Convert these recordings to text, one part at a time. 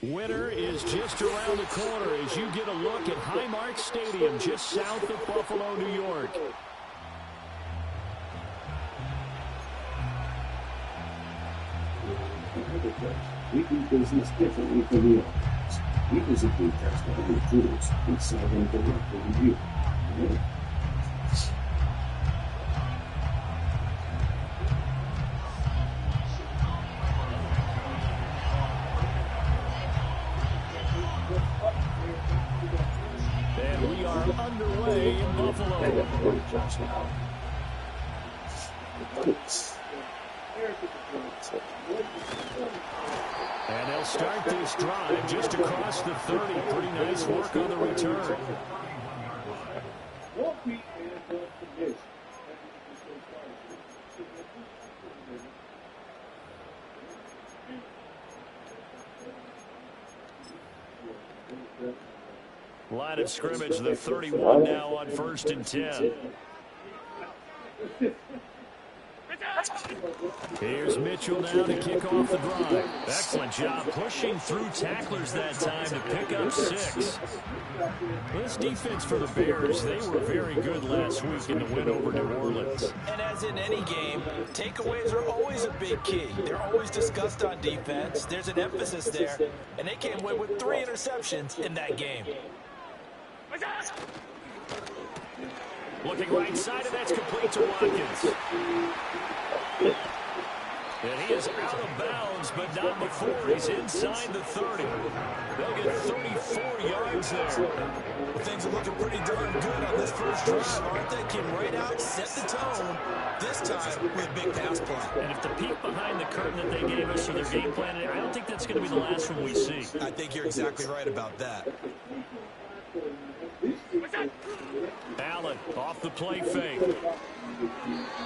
Winter is just around the corner as you get a look at Highmark Stadium just south of Buffalo, New York. We do business differently from the others. We physically test all the tools and sell them directly to you. And we are underway in Buffalo. And they'll start this drive just across the 30. Pretty nice work on the return. Line of scrimmage, the 31 now on 1st and 10. Here's Mitchell now to kick off the drive. Excellent job pushing through tacklers that time to pick up 6. This defense for the Bears, they were very good last week in the win over New Orleans. And as in any game, takeaways are always a big key. They're always discussed on defense. There's an emphasis there, and they came away with 3 interceptions in that game. Looking right side, and that's complete to Watkins. And he is out of bounds, but not before he's inside the 30. They'll get 34 yards there. Well, things are looking pretty darn good on this first drive, aren't they? Came right out, set the tone, this time with a big pass play. And if the peek behind the curtain that they gave us for their game plan, I don't think that's going to be the last one we see. I think you're exactly right about that. Allen off the play fake.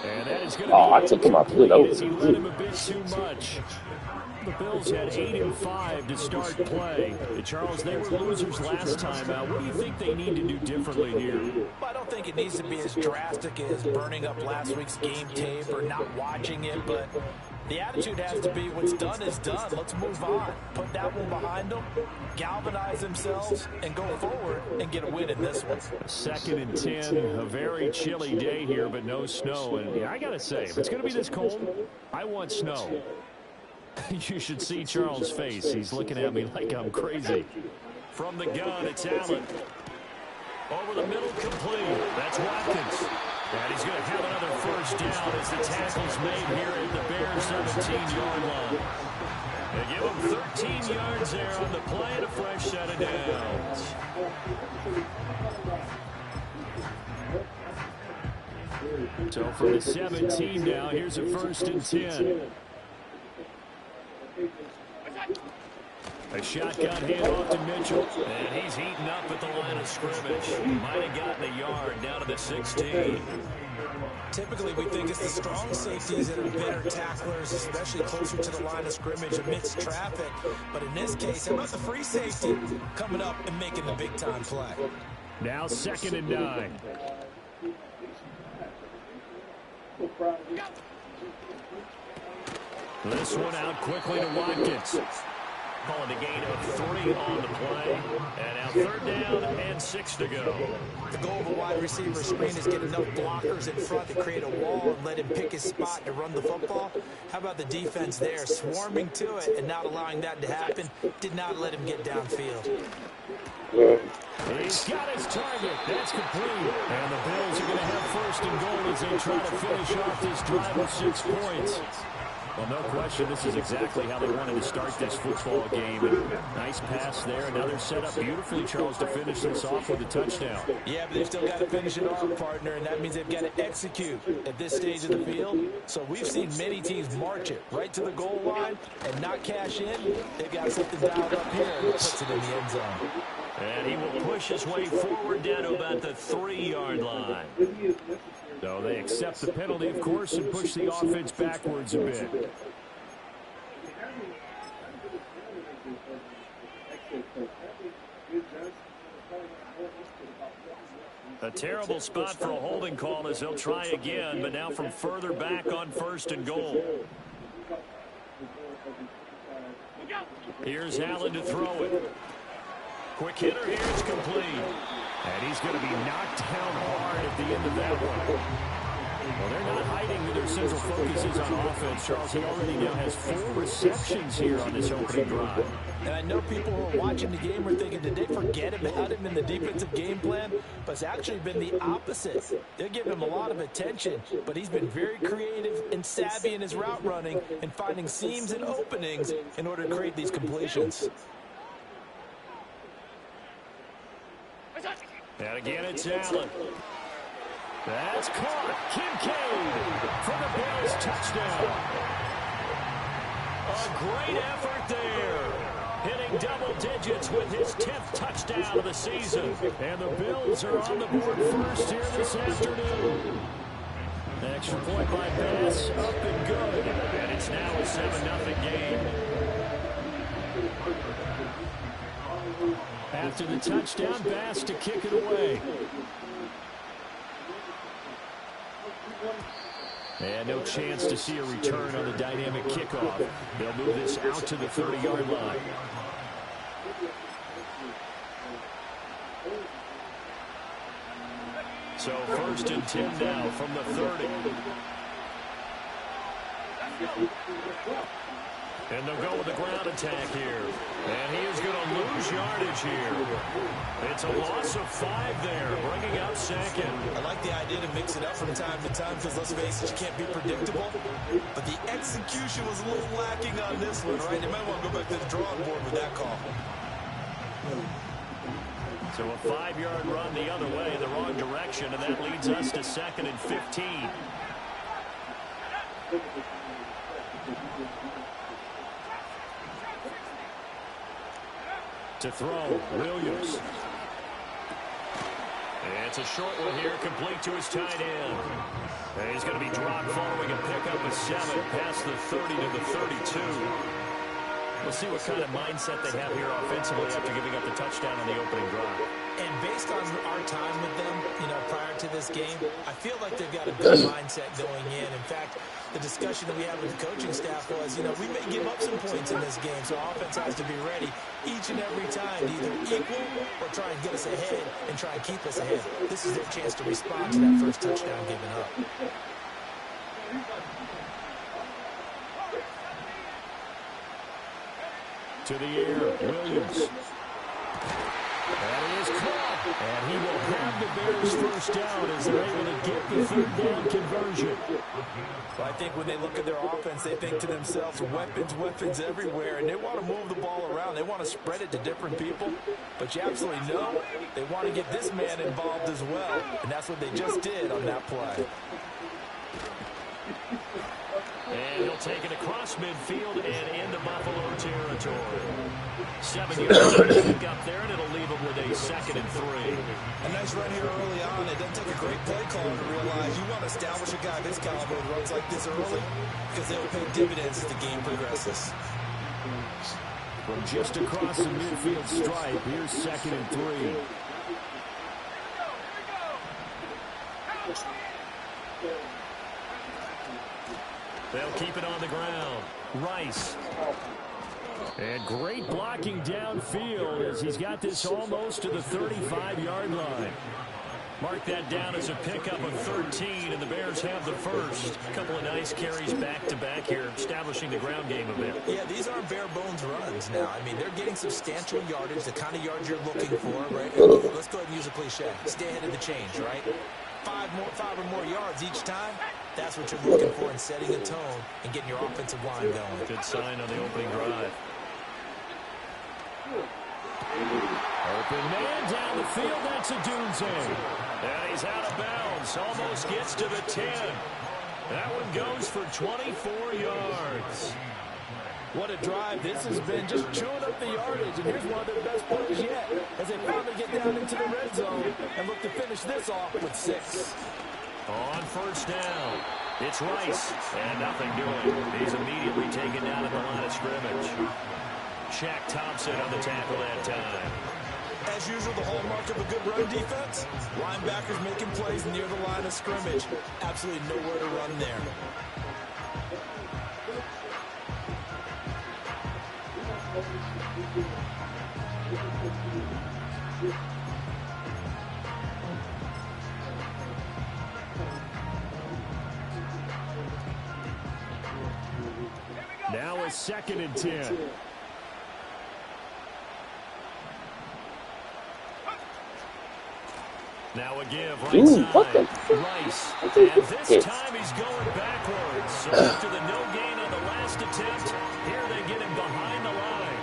And that is going to be I took him off good over. He let him a bit too much. The Bills had 8 and 5 to start play. Charles, they were losers last time out. What do you think they need to do differently here? I don't think it needs to be as drastic as burning up last week's game tape or not watching it, but the attitude has to be what's done is done. Let's move on. Put that one behind them, galvanize themselves, and go forward and get a win in this one. 2nd and 10, a very chilly day here, but no snow. And I got to say, if it's going to be this cold, I want snow. You should see Charles' face. He's looking at me like I'm crazy. From the gun, it's Allen. Over the middle, complete. That's Watkins. And he's going to have another first down as the tackle's made here at the Bears' 17-yard line. They give him 13 yards there on the play and a fresh set of downs. So for the 17 now, here's a 1st and 10. A shotgun handoff to Mitchell. And he's heating up at the line of scrimmage. Might have gotten a yard down to the 16. Typically, we think it's the strong safeties that are better tacklers, especially closer to the line of scrimmage amidst traffic. But in this case, how about the free safety coming up and making the big-time play? Now 2nd and 9. This one out quickly to Watkins. Calling a gain of 3 on the play. And now 3rd down and 6 to go. The goal of a wide receiver screen is get enough blockers in front to create a wall and let him pick his spot to run the football. How about the defense there, swarming to it and not allowing that to happen? Did not let him get downfield. He's got his target. That's complete. And the Bills are going to have 1st and goal as they try to finish off this drive with 6 points. Well, no question, this is exactly how they wanted to start this football game. And nice pass there. Now they're set up beautifully, Charles, to finish this off with a touchdown. Yeah, but they've still got to finish it off, partner, and that means they've got to execute at this stage of the field. So we've seen many teams march it right to the goal line and not cash in. They've got something dialed up here and puts it in the end zone. And he will push his way forward down to about the 3-yard line. So they accept the penalty, of course, and push the offense backwards a bit. A terrible spot for a holding call as they'll try again, but now from further back on 1st and goal. Here's Allen to throw it. Quick hitter here, it's complete. And he's going to be knocked down hard at the end of that one. Well, they're not hiding who their central focus is on offense, Charles. He already now has 4 receptions here on this opening drive. And I know people who are watching the game are thinking, did they forget about him in the defensive game plan? But it's actually been the opposite. They're giving him a lot of attention, but he's been very creative and savvy in his route running and finding seams and openings in order to create these completions. And again, it's Allen. That's caught. Kincaid for the Bills touchdown. A great effort there. Hitting double digits with his 10th touchdown of the season. And the Bills are on the board first here this afternoon. An extra point by Bass, up and good. And it's now a 7-0 game. After the touchdown, Bass to kick it away. And no chance to see a return on the dynamic kickoff. They'll move this out to the 30-yard line. So 1st and 10 now from the 30. And they'll go with the ground attack here. And he is going to lose yardage here. It's a loss of 5 there, bringing up 2nd. I like the idea to mix it up from time to time because, let's face it, you can't be predictable. But the execution was a little lacking on this one, right? They might want to go back to the drawing board with that call. So a 5-yard run the other way, the wrong direction, and that leads us to 2nd and 15. To throw, Williams. And it's a short one here, complete to his tight end. And he's going to be dropped following a pickup of 7 past the 30 to the 32. We'll see what kind of mindset they have here offensively after giving up the touchdown on the opening drive. And based on our time with them, prior to this game, I feel like they've got a good mindset going in. In fact, the discussion that we had with the coaching staff was, we may give up some points in this game, so offense has to be ready each and every time to either equal or try and get us ahead and try and keep us ahead. This is their chance to respond to that first touchdown given up. To the air, Williams. And he is caught. And he will have the Bears first down as they're able to get the 3rd down conversion. Well, I think when they look at their offense, they think to themselves, weapons everywhere, and they want to move the ball around. They want to spread it to different people. But you absolutely know they want to get this man involved as well, and that's what they just did on that play. And he'll take it across midfield and into Buffalo territory. 7 yards to pick up there, and it'll leave him with a 2nd and 3. A nice run here early on. It doesn't take a great play caller to realize you want to establish a guy this caliber with runs like this early because they'll pay dividends as the game progresses. From just across the midfield stripe, here's 2nd and 3. They'll keep it on the ground. Rice. And great blocking downfield as he's got this almost to the 35-yard line. Mark that down as a pickup of 13, and the Bears have the first. A couple of nice carries back-to-back here, establishing the ground game a bit. Yeah, these aren't bare-bones runs now. I mean, they're getting substantial yardage, the kind of yards you're looking for, right? Let's go ahead and use a cliche. Stay ahead of the change, right? 5 or more yards each time. That's what you're looking for in setting a tone and getting your offensive line going. Good sign on the opening drive. Open man down the field. That's Odunze. And he's out of bounds. Almost gets to the 10. That one goes for 24 yards. What a drive this has been, just chewing up the yardage. And here's one of their best plays yet as they finally get down into the red zone and look to finish this off with 6. On first down, it's Rice, and nothing doing. He's immediately taken down at the line of scrimmage. Shaq Thompson on the tackle that time. As usual, the hallmark of a good run defense, linebackers making plays near the line of scrimmage. Absolutely nowhere to run there. Now a 2nd and 10. Now a give right side. Rice. And this time he's going backwards. So after the no gain on the last attempt, here they get him behind the line.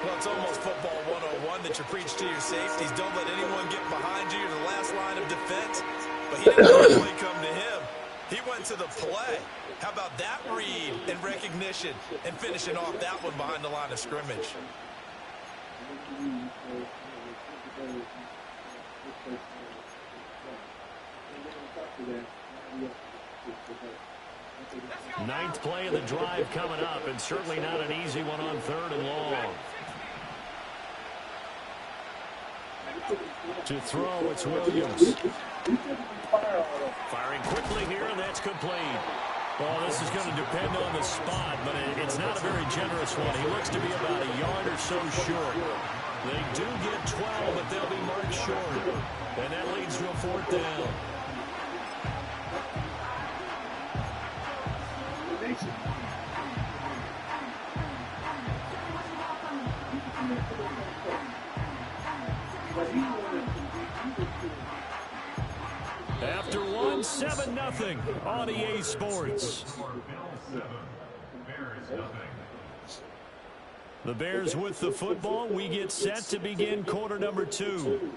Well, it's almost football 101 that you preach to your safeties. Don't let anyone get behind you. You're the last line of defense. But he didn't let the play come to him. He went to the play. How about that read and recognition and finishing off that one behind the line of scrimmage? Ninth play of the drive coming up, and certainly not an easy one on 3rd and long. To throw, it's Williams. Firing quickly here, and that's complete. Well, this is going to depend on the spot, but it's not a very generous one. He looks to be about a yard or so short. They do get 12, but they'll be marked short. And that leads to a 4th down. After one, 7-0 on EA Sports. The Bears with the football. We get set to begin quarter number 2.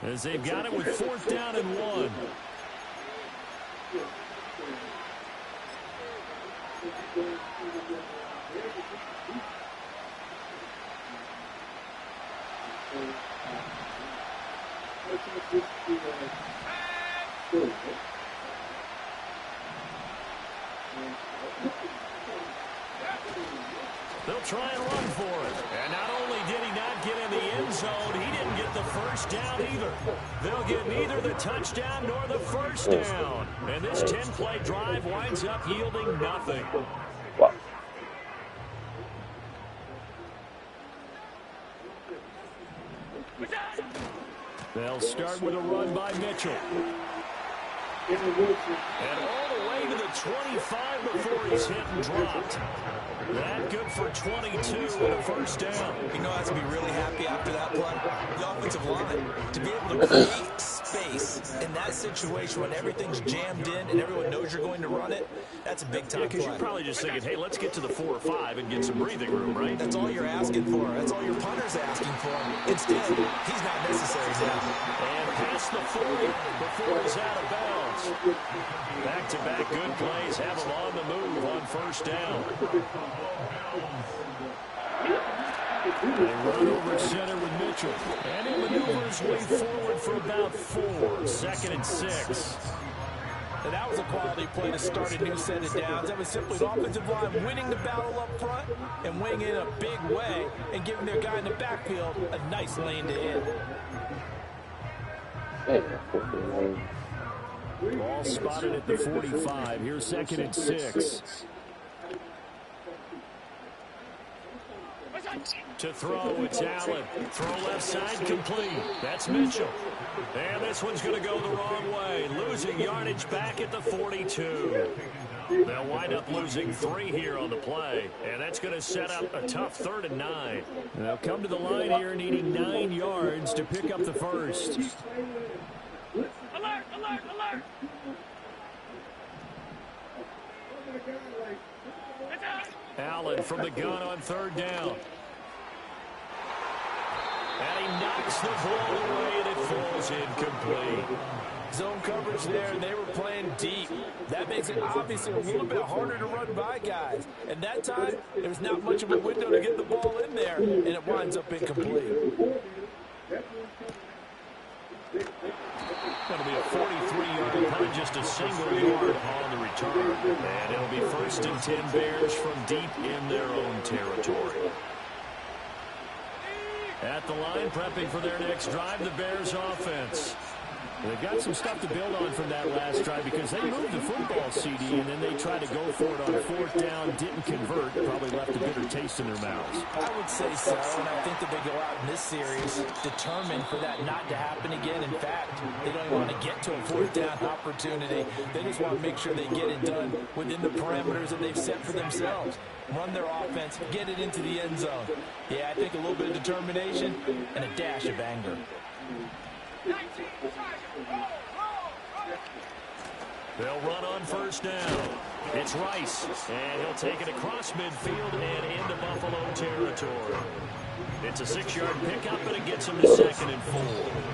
As they've got it with 4th down and 1. They'll try and run for it. And not only did he not get in the end zone, he didn't get the first down either. They'll get neither the touchdown nor the first down. And this 10-play drive winds up yielding nothing. Wow. They'll start with a run by Mitchell. And all the way to the 25 before he's hit and dropped. That good for 22 and a first down. You know, I have to be really happy after that play. The offensive line, to be able to create space in that situation when everything's jammed in and everyone knows you're going to run it, that's a big-time play. Because you're probably just thinking, hey, let's get to the 4 or 5 and get some breathing room, right? That's all you're asking for. That's all your punter's asking for. Instead, he's not necessary now. And past the 40 before he's out of bounds. Back-to-back good plays have him on the move on first down. They run over center with Mitchell. And he maneuvers way forward for about 4. 2nd and 6. And that was a quality play to start a new set of downs. That was simply the offensive line winning the battle up front and winning in a big way and giving their guy in the backfield a nice lane to hit. Ball spotted at the 45. Here's 2nd and 6. To throw, it's Allen. Throw left side complete. That's Mitchell. And this one's going to go the wrong way. Losing yardage back at the 42. They'll wind up losing 3 here on the play. And that's going to set up a tough 3rd and 9. They'll come to the line here needing 9 yards to pick up the first. Alert, alert, alert! Allen from the gun on 3rd down. And he knocks the ball away, and it falls incomplete. Zone coverage there, and they were playing deep. That makes it obviously a little bit harder to run by guys. And that time, there was not much of a window to get the ball in there, and it winds up incomplete. That'll be a 43-yard punt, just a single yard on the return. And it'll be 1st and 10 Bears from deep in their own territory. At the line, prepping for their next drive, the Bears offense. They've got some stuff to build on from that last drive because they moved the football, CD, and then they tried to go for it on 4th down, didn't convert, probably left a bitter taste in their mouths. I would say so, and I think that they go out in this series determined for that not to happen again. In fact, they don't even want to get to a 4th down opportunity. They just want to make sure they get it done within the parameters that they've set for themselves. Run their offense, get it into the end zone. Yeah, I think a little bit of determination and a dash of anger. They'll run on 1st down. It's Rice, and he'll take it across midfield and into Buffalo territory. It's a 6-yard pickup, but it gets him to 2nd and 4.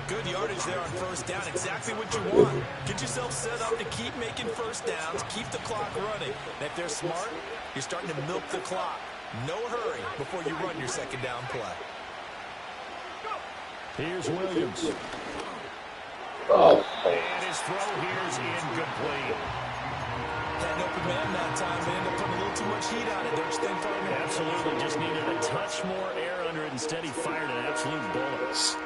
Good yardage there on 1st down. Exactly what you want. Get yourself set up to keep making 1st downs, keep the clock running. And if they're smart, you're starting to milk the clock. No hurry before you run your 2nd down play. Here's Williams. Oh. And his throw here is incomplete. Had an open man that time, but ended up putting a little too much heat on it. Don't you think, partner? Absolutely. Just needed a touch more air under it. Instead, he fired an absolute bullet.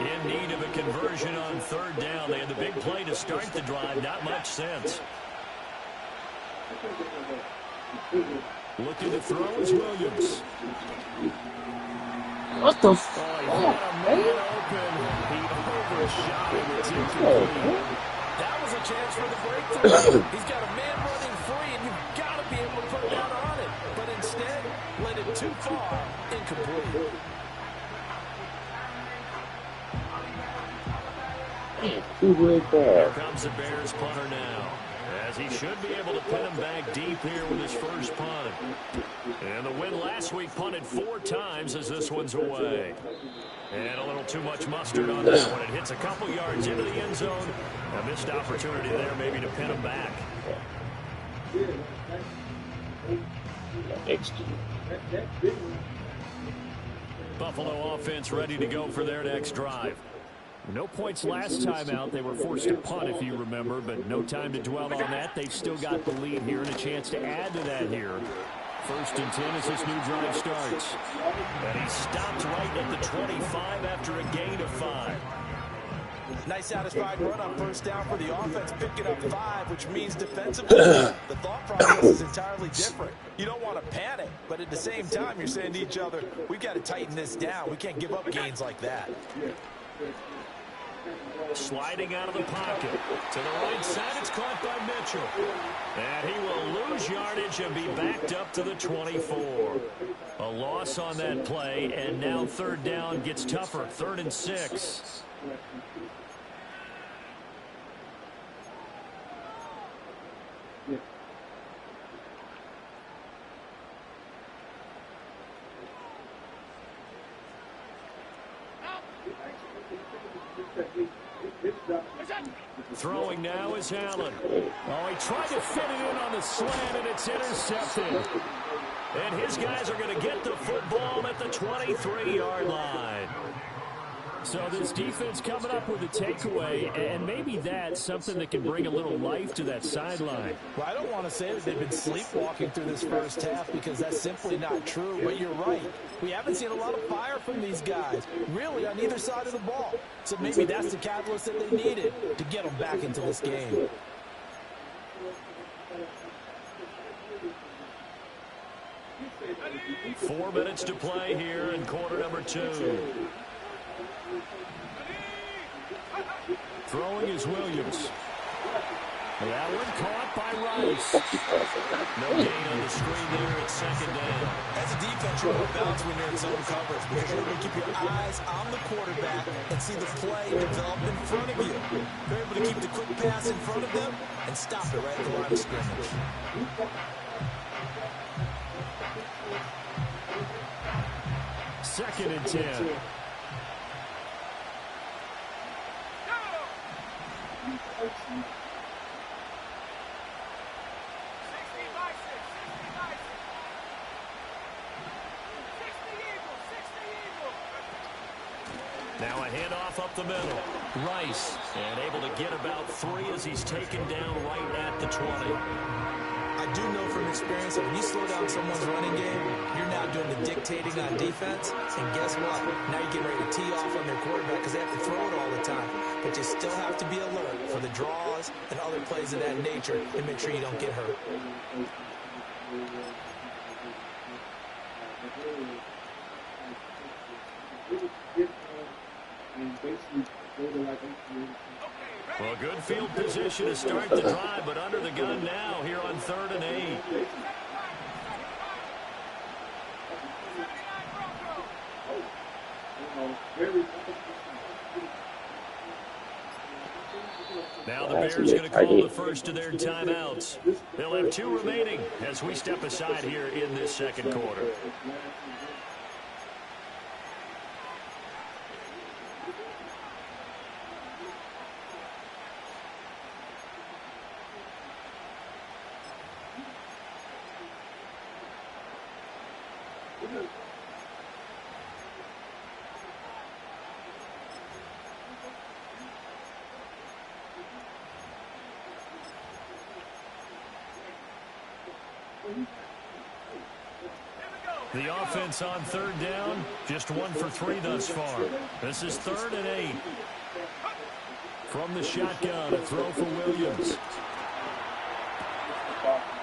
In need of a conversion on 3rd down. They had the big play to start the drive. Not much sense. Looking to throw is Williams. What the He had a man open. He overshot it. It's incomplete. That was a chance for the breakthrough. He's got a man running free, and you've got to be able to put that on it. But instead, let it too far, incomplete. Here comes the Bears punter now, as he should be able to pin him back deep here with his first punt. And the win last week punted 4 times as this one's away. And a little too much mustard on that one. It hits a couple yards into the end zone. A missed opportunity there maybe to pin him back. Buffalo offense ready to go for their next drive. No points last time out. They were forced to punt, if you remember, but no time to dwell on that. They've still got the lead here and a chance to add to that here. 1st and 10 as this new drive starts. And he stopped right at the 25 after a gain of 5. Nice satisfied run on 1st down for the offense, picking up 5, which means defensively, the thought process is entirely different. You don't want to panic, but at the same time, you're saying to each other, we've got to tighten this down. We can't give up gains like that. Sliding out of the pocket. To the right side, it's caught by Mitchell. And he will lose yardage and be backed up to the 24. A loss on that play, and now 3rd down gets tougher. 3rd and 6. Throwing now is Allen. Oh, he tried to fit it in on the slant, and it's intercepted. And his guys are going to get the football at the 23-yard line. So this defense coming up with a takeaway, and maybe that's something that can bring a little life to that sideline. Well, I don't want to say that they've been sleepwalking through this first half because that's simply not true, but you're right. We haven't seen a lot of fire from these guys, really, on either side of the ball. So maybe that's the catalyst that they needed to get them back into this game. Four minutes to play here in quarter number 2. Throwing is Williams. That one caught by Rice. No gain on the screen there at 2nd down. As a defense, you're going to bounce when you're in zone coverage because you're going to keep your eyes on the quarterback and see the play develop in front of you. You're able to keep the quick pass in front of them and stop it right at the line of scrimmage. 2nd and 10. Now a handoff up the middle. Rice, and able to get about 3 as he's taken down right at the 20. I do know from experience that when you slow down someone's running game, you're now doing the dictating on defense. And guess what? Now you're getting ready to tee off on their quarterback because they have to throw it all the time. But you still have to be alert for the draws and other plays of that nature and make sure you don't get hurt. Well, good field position to start the drive, but under the gun now here on 3rd and 8. Now the Bears going to call the first of their timeouts. They'll have 2 remaining as we step aside here in this second quarter. The offense on 3rd down, just 1 for 3 thus far. This is 3rd and 8. From the shotgun, a throw for Williams.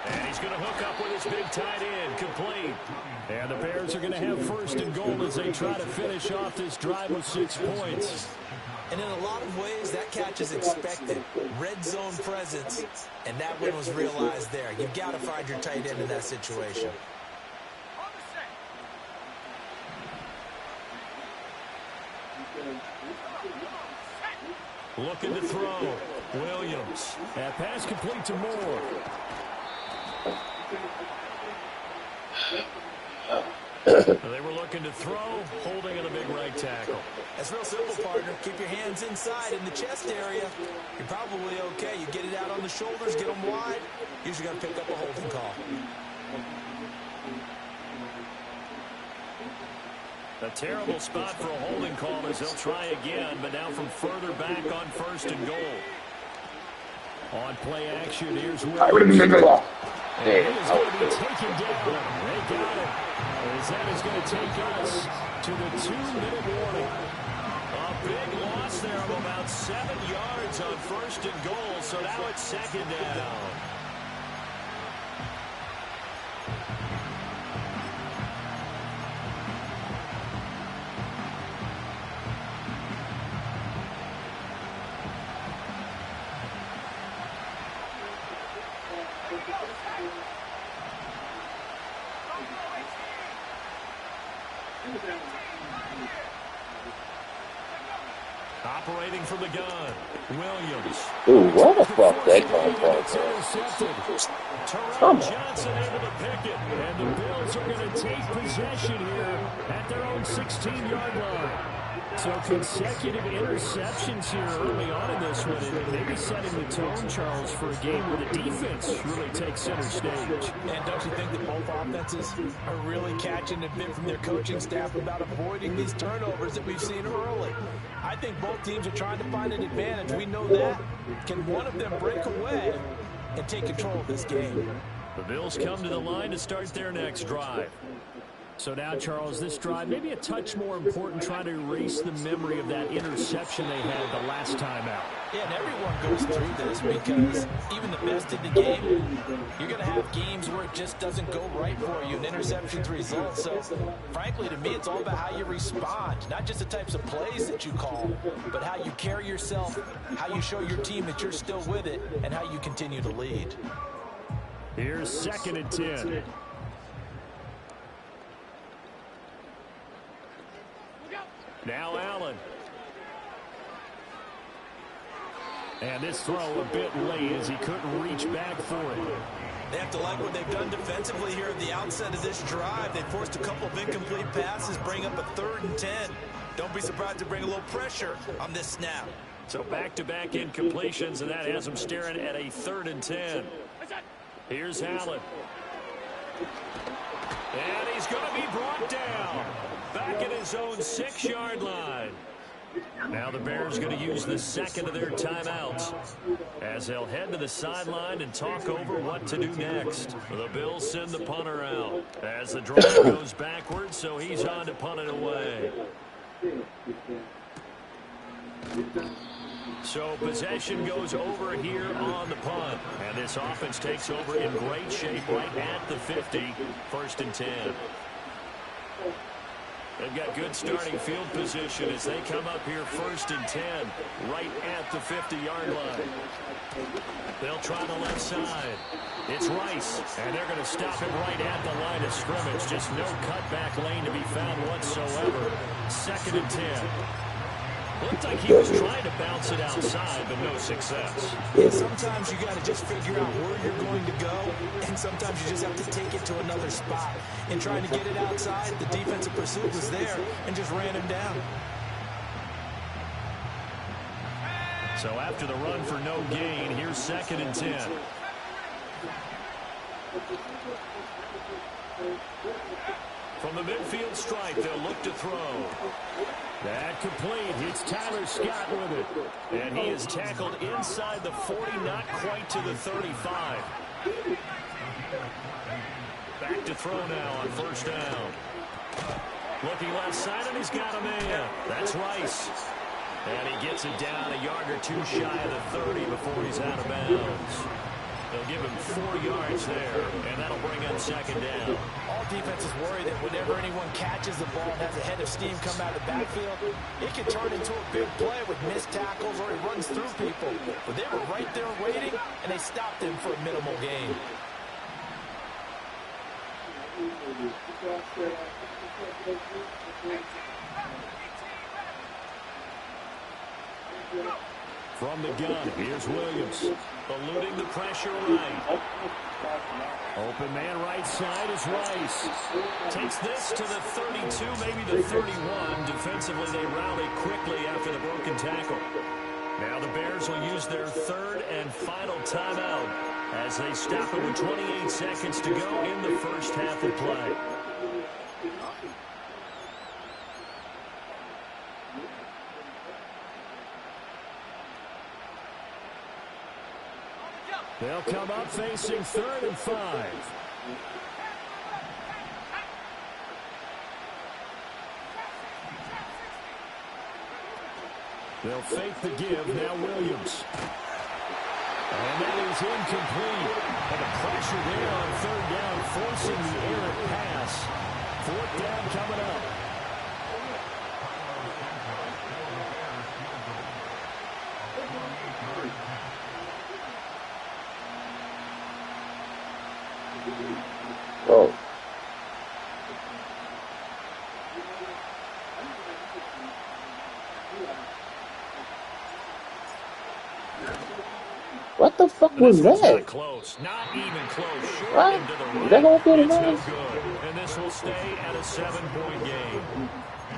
And he's going to hook up with his big tight end, complete. And the Bears are going to have 1st and goal as they try to finish off this drive with 6 points. And in a lot of ways, that catch is expected. Red zone presence, and that one was realized there. You've got to find your tight end in that situation. Looking to throw. Williams. That pass complete to Moore. They were looking to throw, holding at a big right tackle. That's real simple, partner. Keep your hands inside in the chest area. You're probably okay. You get it out on the shoulders, get them wide. Usually got to pick up a holding call. A terrible spot for a holding call as they'll try again, but now from further back on 1st and goal. On play action, here's Williams. And he is going to be taken down. They got it. As that is going to take us to the 2-minute warning. A big loss there of about 7 yards on 1st and goal, so now it's 2nd down. Operating from the gun, Williams. Ooh, what the fuck that come from? Terrell Johnson able to pick it, and the Bills are going to take possession here at their own 16-yard line. So consecutive interceptions here early on in this one, and maybe setting the tone, Charles, for a game where the defense really takes center stage. And don't you think that both offenses are really catching a bit from their coaching staff about avoiding these turnovers that we've seen early? I think both teams are trying to find an advantage. We know that. Can one of them break away and take control of this game? The Bills come to the line to start their next drive. So now, Charles, this drive maybe a touch more important, trying to erase the memory of that interception they had the last time out. Yeah, and everyone goes through this because even the best in the game, you're going to have games where it just doesn't go right for you, and interceptions result. So, frankly, to me, it's all about how you respond, not just the types of plays that you call, but how you carry yourself, how you show your team that you're still with it, and how you continue to lead. Here's 2nd and 10. Now Allen. And this throw a bit late as he couldn't reach back for it. They have to like what they've done defensively here at the outset of this drive. They forced a couple of incomplete passes, bring up a 3rd and 10. Don't be surprised to bring a little pressure on this snap. So back-to-back incompletions, and that has them staring at a 3rd and 10. Here's Allen. And he's going to be brought down. Back at his own 6-yard line. Now the Bears going to use the second of their timeouts as they'll head to the sideline and talk over what to do next. The Bills send the punter out as the drive goes backwards, so he's on to punt it away. So possession goes over here on the punt. And this offense takes over in great shape right at the 50, 1st and 10. They've got good starting field position as they come up here 1st and 10, right at the 50-yard line. They'll try the left side. It's Rice, and they're going to stop him right at the line of scrimmage. Just no cutback lane to be found whatsoever. 2nd and 10. Looked like he was trying to bounce it outside, but no success. Sometimes you got to just figure out where you're going to go, and sometimes you just have to take it to another spot. In trying to get it outside, the defensive pursuit was there and just ran him down. So after the run for no gain, here's 2nd and 10. From the midfield stripe, they'll look to throw. That complete. It's Tyler Scott with it. And he is tackled inside the 40, not quite to the 35. Back to throw now on 1st down. Looking left side, and he's got a man. That's Rice. And he gets it down a yard or two shy of the 30 before he's out of bounds. They'll give him 4 yards there, and that'll bring up 2nd down. All defenses worry that whenever anyone catches the ball and has a head of steam come out of the backfield, it can turn into a big play with missed tackles or he runs through people. But they were right there waiting, and they stopped him for a minimal gain. From the gun, here's Williams. Eluding the pressure right. Open man right side is Rice. Takes this to the 32, maybe the 31. Defensively, they rally quickly after the broken tackle. Now the Bears will use their 3rd and final timeout as they stop it with 28 seconds to go in the first half of play. They'll come up facing 3rd and 5. They'll fake the give. Now Williams. And that is incomplete. And the pressure there on 3rd down, forcing the errant pass. 4th down coming up. Oh. What the fuck was that? Not close. Not even close. Short What? into the right. That whole thing It's no was? good. And this will stay at a 7-point game.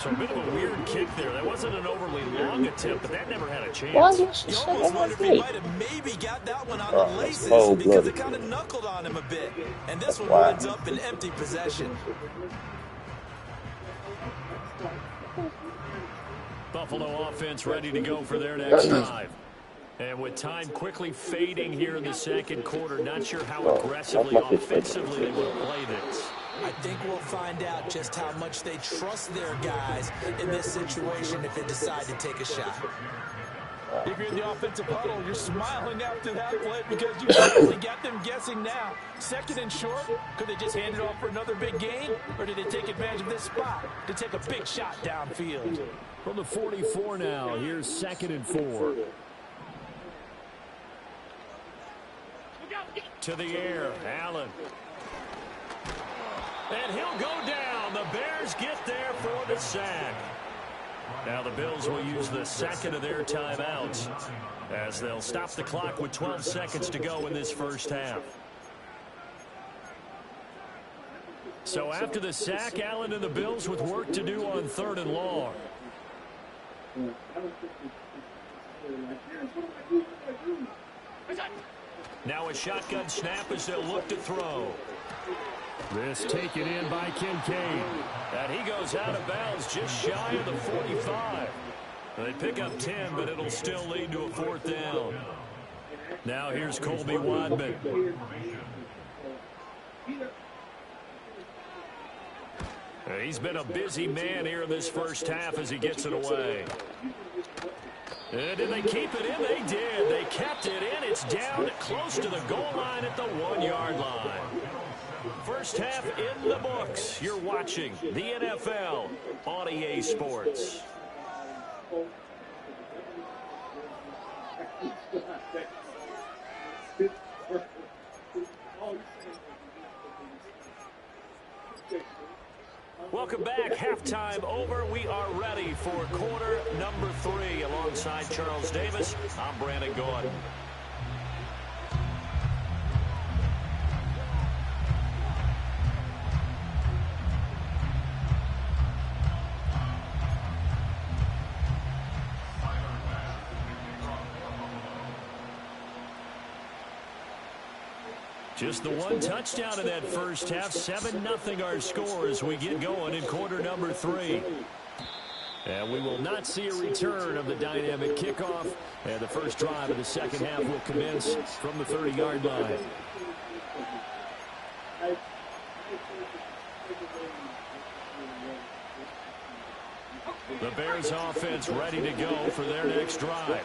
So a bit of a weird kick there. That wasn't an overly long attempt, but that never had a chance. Why is this You shit almost on wonder if he my might have maybe got that one on Oh, the laces cold because blooded. it kind of knuckled on him a bit. And this one Wow. ends up in empty possession. Buffalo offense ready to go for their next drive. And with time quickly fading here in the 2nd quarter, not sure how aggressively offensively they will play this. I think we'll find out just how much they trust their guys in this situation if they decide to take a shot. If you're in the offensive huddle, you're smiling after that play because you certainly got them guessing now. 2nd and short, could they just hand it off for another big gain? Or did they take advantage of this spot to take a big shot downfield? From the 44 now, here's 2nd and 4. To the air, Allen. And he'll go down. The Bears get there for the sack. Now the Bills will use the 2nd of their timeouts as they'll stop the clock with 12 seconds to go in this first half. So after the sack, Allen and the Bills with work to do on 3rd and long. Now a shotgun snap as they'll look to throw. This taken in by Kincaid. And he goes out of bounds just shy of the 45. They pick up 10, but it'll still lead to a 4th down. Now here's Colby Wadman. He's been a busy man here in this first half as he gets it away. Did they keep it in? They did. They kept it in. It's down close to the goal line at the 1-yard line. First half in the books. You're watching the NFL on EA Sports. Welcome back. Halftime over. We are ready for quarter number 3. Alongside Charles Davis, I'm Brandon Gordon. Just the one touchdown in that first half. 7-0 our score as we get going in quarter number 3. And we will not see a return of the dynamic kickoff. And the first drive of the second half will commence from the 30-yard line. The Bears offense ready to go for their next drive.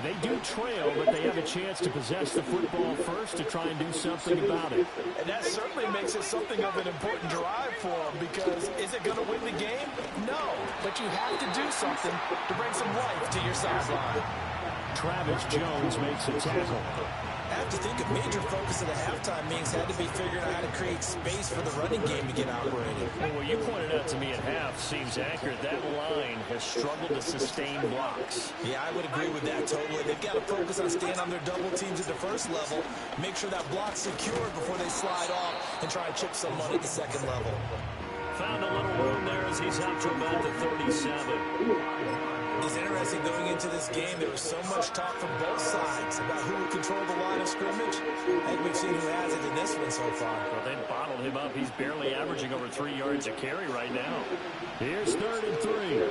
They do trail, but they have a chance to possess the football first to try and do something about it. And that certainly makes it something of an important drive for them, because is it going to win the game? No, but you have to do something to bring some life to your sideline. Travis Jones makes a tackle. I have to think a major focus of the halftime meetings had to be figuring out how to create space for the running game to get operated. Well, what you pointed out to me at half seems accurate. That line has struggled to sustain blocks. Yeah, I would agree with that totally. They've got to focus on staying on their double teams at the first level, make sure that block's secured before they slide off and try and chip someone at the second level. Found a little room there as he's up to about the 37. It's interesting going into this game. There was so much talk from both sides about who would control the line of scrimmage. I think we've seen who has it in this one so far. Well, they bottled him up. He's barely averaging over 3 yards a carry right now. Here's 3rd and 3.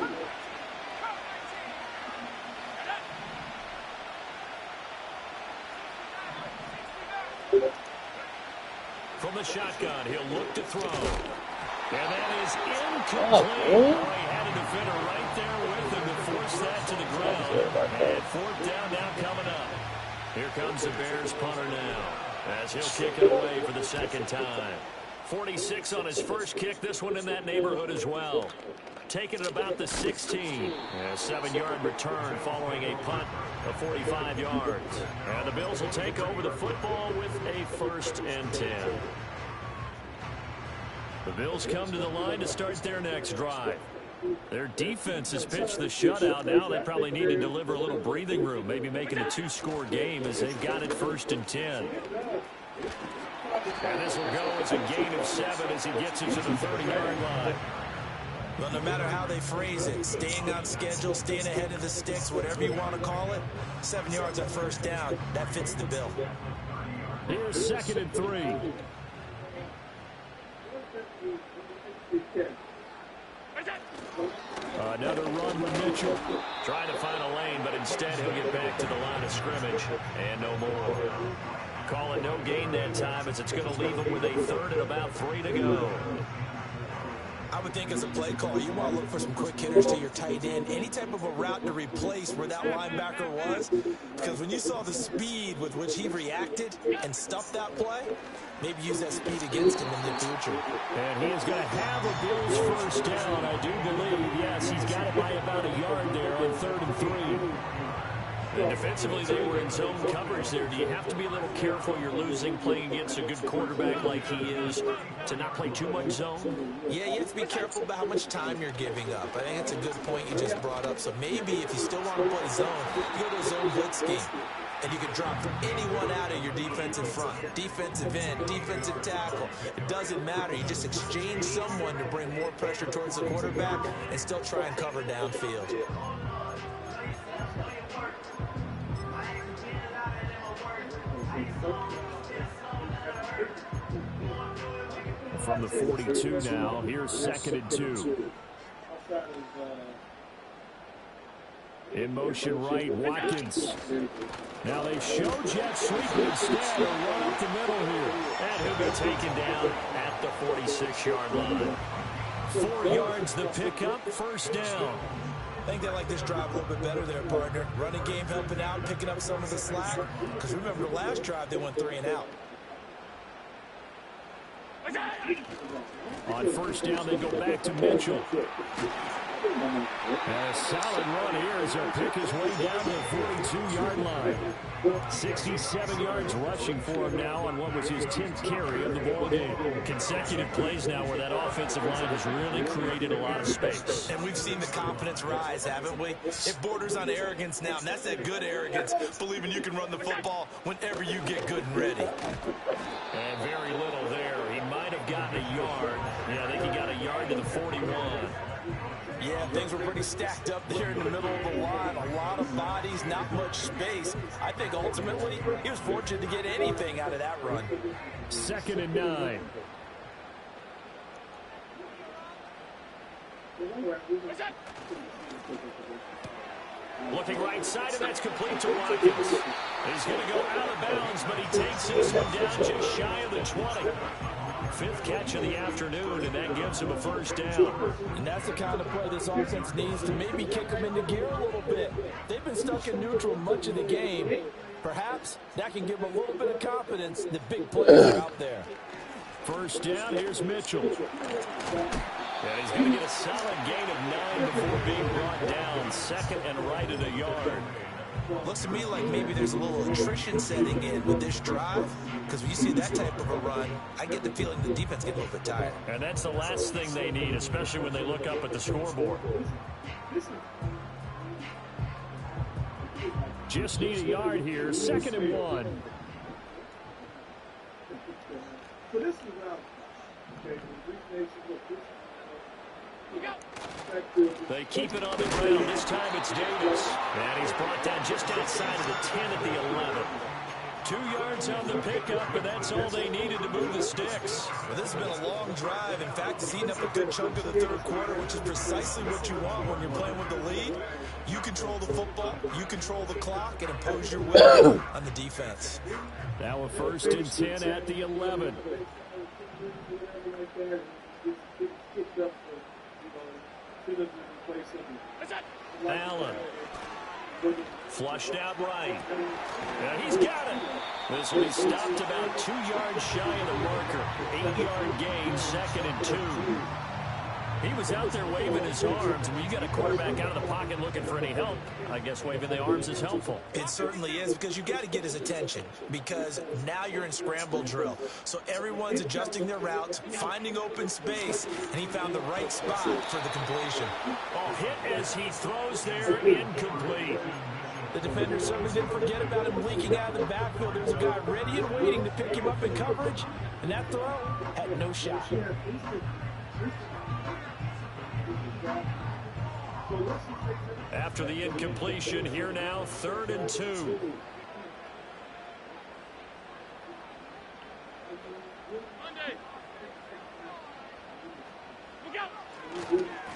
From the shotgun, he'll look to throw. And that is incomplete. Oh, he had a defender right there with him to force that to the ground. And 4th down now coming up. Here comes the Bears punter now as he'll kick it away for the second time. 46 on his first kick. This one in that neighborhood as well. Taking it about the 16. A 7-yard return following a punt of 45 yards. And the Bills will take over the football with a 1st and 10. The Bills come to the line to start their next drive. Their defense has pitched the shutout. Now they probably need to deliver a little breathing room, maybe make it a 2-score game as they've got it 1st and 10. And this will go as a gain of 7 as he gets it to the 30-yard line. Well, no matter how they phrase it, staying on schedule, staying ahead of the sticks, whatever you want to call it, 7 yards on 1st down, that fits the bill. Here's 2nd and 3. Another run with Mitchell. Trying to find a lane, but instead he'll get back to the line of scrimmage. And no more. Call it no gain that time as it's going to leave him with a 3rd and about 3 to go. I would think as a play caller, you want to look for some quick hitters to your tight end. Any type of a route to replace where that linebacker was. Because when you saw the speed with which he reacted and stuffed that play, maybe use that speed against him in the future. And he is going to have a Bills 1st down, I do believe. Yes, he's got it by about a yard there on 3rd and 3. And defensively, they were in zone coverage there. Do you have to be a little careful? You're losing, playing against a good quarterback like he is, to not play too much zone? Yeah, you have to be careful about how much time you're giving up. I think that's a good point you just brought up. So maybe if you still want to play zone, you go to a zone blitz scheme. And you can drop anyone out of your defensive front. Defensive end, defensive tackle. It doesn't matter. You just exchange someone to bring more pressure towards the quarterback and still try and cover downfield. From the 42 now, here's 2nd and 2. In motion right, Watkins. Now they show jet sweep instead. A run up the middle here. And he'll be taken down at the 46-yard line. 4 yards the pickup, first down. I think they like this drive a little bit better there, partner. Running game helping out, picking up some of the slack. Because remember, the last drive, they went 3 and out. On first down, they go back to Mitchell. And a solid run here as he'll pick his way down to the 42-yard line. 67 yards rushing for him now on what was his 10th carry of the ball game. Consecutive plays now where that offensive line has really created a lot of space. And we've seen the confidence rise, haven't we? It borders on arrogance now, and that's that good arrogance, believing you can run the football whenever you get good and ready. And very little there. He might have gotten a yard. Yeah, I think he got a yard to the 41. Yeah, things were pretty stacked up there in the middle of the line. A lot of bodies, not much space. I think ultimately he was fortunate to get anything out of that run. 2nd and 9. Looking right side, and that's complete to Watkins. He's going to go out of bounds, but he takes this one down just shy of the 20. 5th catch of the afternoon, and that gives him a first down. And that's the kind of play this offense needs to maybe kick them into gear a little bit. They've been stuck in neutral much of the game. Perhaps that can give them a little bit of confidence that big plays are out there. First down, here's Mitchell. And he's going to get a solid gain of 9 before being brought down. 2nd and right at a yard. Looks to me like maybe there's a little attrition setting in with this drive, because when you see that type of a run, I get the feeling the defense gets a little bit tired. And that's the last thing they need, especially when they look up at the scoreboard. Just need a yard here. 2nd and 1. They keep it on the ground. This time it's Davis. And he's brought down just outside of the 10 at the 11. 2 yards on the pickup, and that's all they needed to move the sticks. Well, this has been a long drive. In fact, it's eaten up a good chunk of the 3rd quarter, which is precisely what you want when you're playing with the lead. You control the football, you control the clock, and impose your will on the defense. Now a 1st and 10 at the 11. Allen. Flushed out right. And he's got it. This will be stopped about 2 yards shy of the marker. 8-yard gain, 2nd and 2. He was out there waving his arms. When you got a quarterback out of the pocket looking for any help, I guess waving the arms is helpful. It certainly is, because you got to get his attention, because now you're in scramble drill. So everyone's adjusting their routes, finding open space, and he found the right spot for the completion. Oh, hit as he throws there, incomplete. The defender certainly didn't forget about him leaking out of the backfield. There's a guy ready and waiting to pick him up in coverage, and that throw had no shot. After the incompletion, here now, 3rd and 2.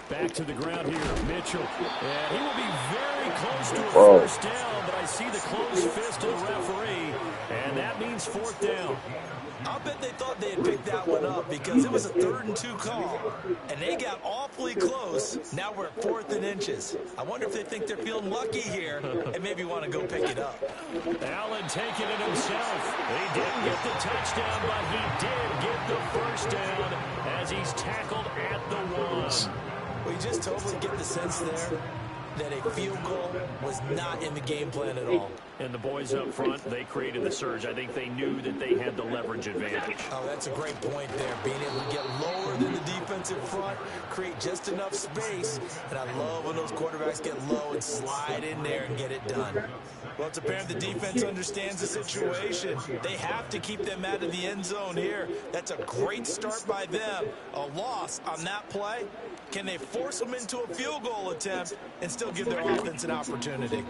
Back to the ground here, Mitchell. And he will be very close to a first down, but I see the closed fist of the referee, and that means 4th down. I'll bet they thought they had picked that one up, because it was a 3rd and 2 call, and they got awfully close. Now we're at 4th and inches. I wonder if they think they're feeling lucky here and maybe want to go pick it up. Allen taking it himself. He didn't get the touchdown, but he did get the first down as he's tackled at the 1. We just totally get the sense there that a field goal was not in the game plan at all. And the boys up front, they created the surge. I think they knew that they had the leverage advantage. Oh, that's a great point there. Being able to get lower than the defensive front, create just enough space. And I love when those quarterbacks get low and slide in there and get it done. Well, it's apparent the defense understands the situation. They have to keep them out of the end zone here. That's a great start by them. A loss on that play. Can they force them into a field goal attempt and still give their offense an opportunity?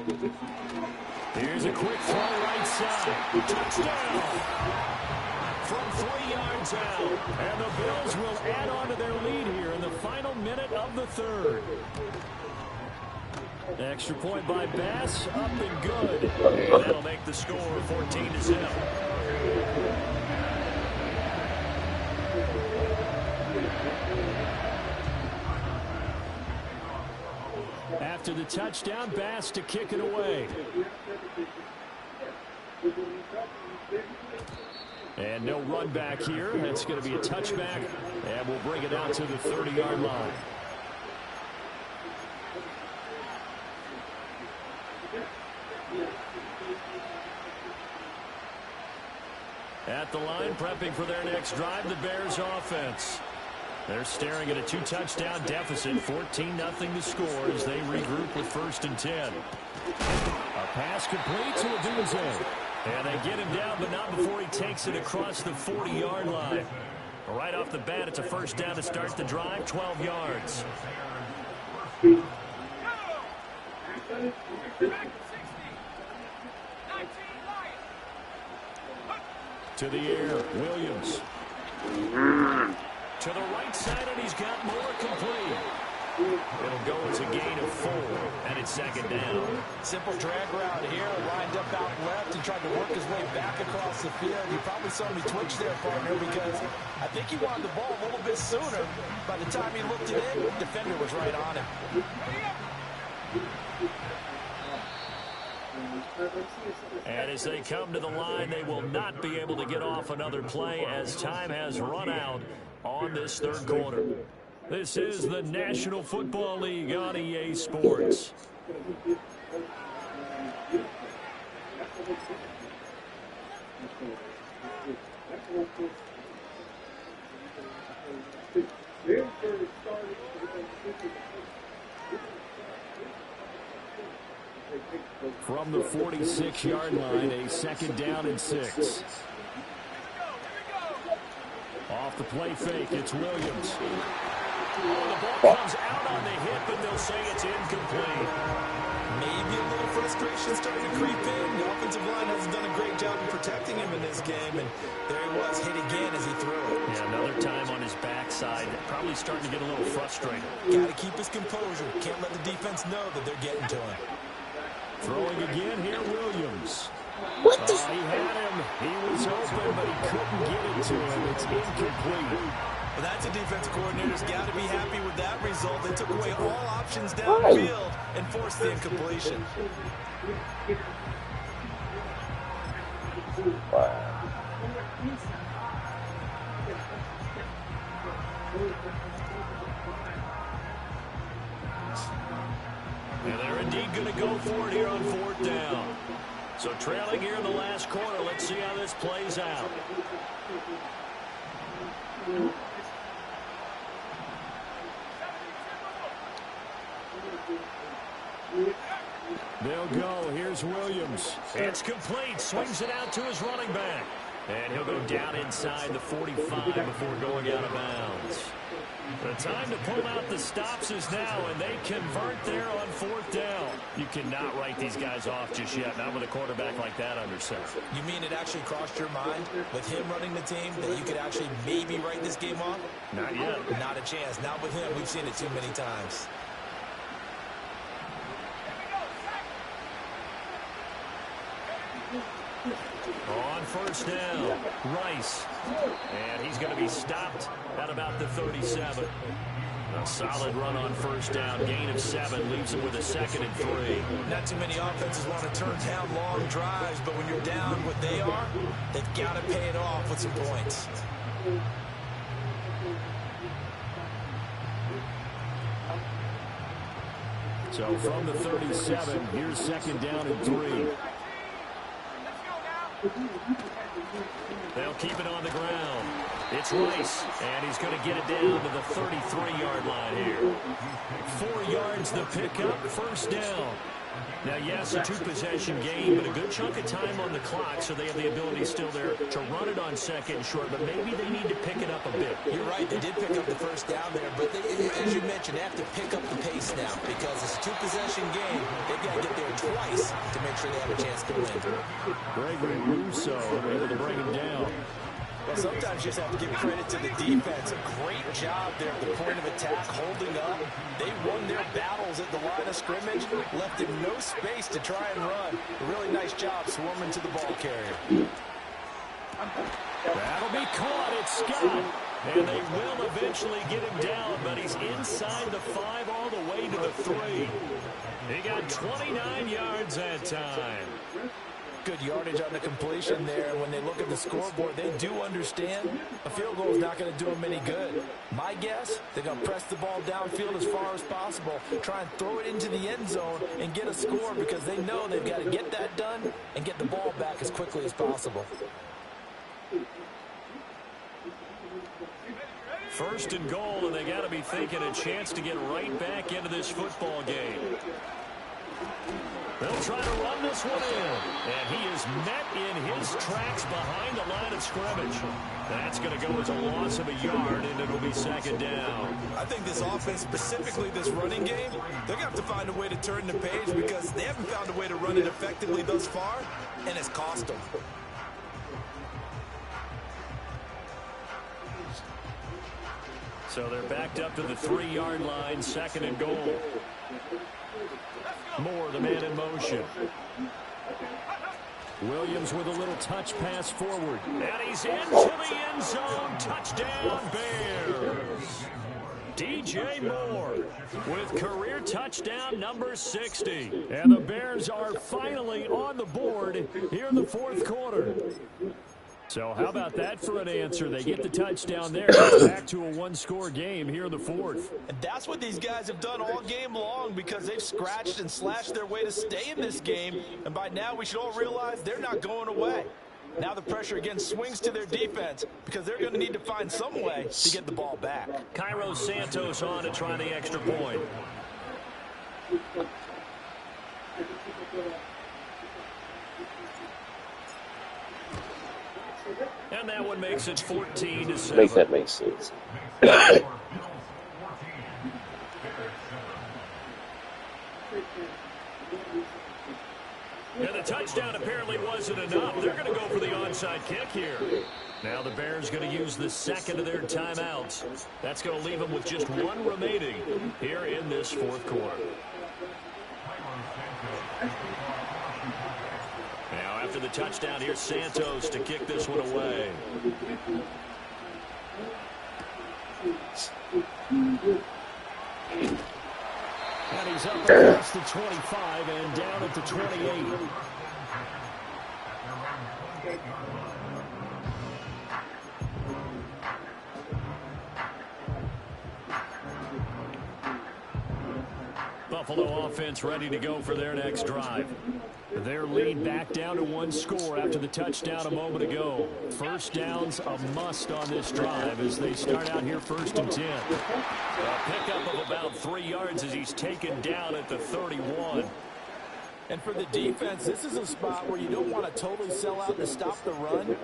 Here's a quick throw right side. Touchdown! From 3 yards out. And the Bills will add on to their lead here in the final minute of the 3rd. Extra point by Bass, up and good. And that'll make the score 14-0. After the touchdown, Bass to kick it away. And no run back here. That's going to be a touchback, and we'll bring it out to the 30-yard line. At the line, prepping for their next drive, the Bears offense. They're staring at a 2-touchdown deficit, 14-0 to score as they regroup with 1st and 10. A pass complete to Odunze. And they get him down, but not before he takes it across the 40-yard line. Right off the bat, it's a 1st down to start the drive, 12 yards. To the air, Williams. To the right side, and he's got more complete. It'll go as a gain of 4, and it's 2nd down. Simple drag route here, lined up out left and tried to work his way back across the field. You probably saw me twitch there, partner, because I think he wanted the ball a little bit sooner. By the time he looked it in, the defender was right on him. And as they come to the line, they will not be able to get off another play as time has run out on this 3rd quarter. This is the National Football League on EA Sports. From the 46-yard line, a 2nd down and 6. Off the play fake, it's Williams. Oh, the ball comes out on the hip, and they'll say it's incomplete. Maybe a little frustration starting to creep in. The offensive line hasn't done a great job of protecting him in this game, and there he was, hit again as he threw it. Yeah, another time on his backside. Probably starting to get a little frustrated. Got to keep his composure. Can't let the defense know that they're getting to him. Throwing again here, Williams. What the? He had him. He was open, but he couldn't get it to him. It's incomplete. Well, that's a defensive coordinator's got to be happy with that result. They took away all options downfield and forced the incompletion. And they're indeed going to go for it here on 4th down. So trailing here in the last quarter. Let's see how this plays out. They'll go. Here's Williams. It's complete. Swings it out to his running back. And he'll go down inside the 45 before going out of bounds. The time to pull out the stops is now, and they convert there on 4th down. You cannot write these guys off just yet, not with a quarterback like that under center. You mean it actually crossed your mind with him running the team that you could actually maybe write this game off? Not yet. Not a chance. Not with him. We've seen it too many times. On 1st down, Rice. And he's going to be stopped at about the 37. A solid run on 1st down, gain of 7, leaves him with a 2nd and 3. Not too many offenses want to turn down long drives, but when you're down what they are, they've got to pay it off with some points. So from the 37, here's 2nd down and 3. They'll keep it on the ground. It's Rice, and he's going to get it down to the 33-yard line here. 4 yards the pickup, 1st down. Now, yes, a 2-possession game, but a good chunk of time on the clock, so they have the ability still there to run it on 2nd and short, but maybe they need to pick it up a bit. You're right, they did pick up the 1st down there, but they, as you mentioned, they have to pick up the pace now because it's a 2-possession game. They've got to get there twice to make sure they have a chance to win. Gregory Rousseau able to bring him down. Well, sometimes you just have to give credit to the defense. A great job there at the point of attack, holding up. They won their battles at the line of scrimmage, left him no space to try and run. A really nice job swarming to the ball carrier. That'll be caught. It's Scott. And they will eventually get him down, but he's inside the 5 all the way to the 3. He got 29 yards that time. Good yardage on the completion there. When they look at the scoreboard, they do understand a field goal is not going to do them any good. My guess, they're going to press the ball downfield as far as possible, try and throw it into the end zone and get a score because they know they've got to get that done and get the ball back as quickly as possible. First and goal, and they got to be thinking a chance to get right back into this football game. They'll try to run this one in, and he is met in his tracks behind the line of scrimmage. That's going to go as a loss of a yard, and it'll be second down. I think this offense, specifically this running game, they're going to have to find a way to turn the page because they haven't found a way to run it effectively thus far, and it's cost them. So they're backed up to the 3-yard line, second and goal. Moore, the man in motion. Williams with a little touch pass forward. And he's into the end zone. Touchdown, Bears. DJ Moore with career touchdown number 60. And the Bears are finally on the board here in the fourth quarter. So how about that for an answer? They get the touchdown there. Back to a one-score game here in the fourth. And that's what these guys have done all game long because they've scratched and slashed their way to stay in this game. And by now we should all realize they're not going away. Now the pressure again swings to their defense because they're going to need to find some way to get the ball back. Cairo Santos on to try the extra point. And that one makes it 14-7. Make that make sense. And the touchdown apparently wasn't enough. They're going to go for the onside kick here. Now the Bears going to use the second of their timeouts. That's going to leave them with just one remaining here in this fourth quarter. Now after the touchdown, here's Santos to kick this one away. And he's up across the 25 and down at the 28. Buffalo offense ready to go for their next drive. Their lead back down to one score after the touchdown a moment ago. First down's a must on this drive as they start out here first and 10. A pickup of about 3 yards as he's taken down at the 31. And for the defense, this is a spot where you don't want to totally sell out to stop the run,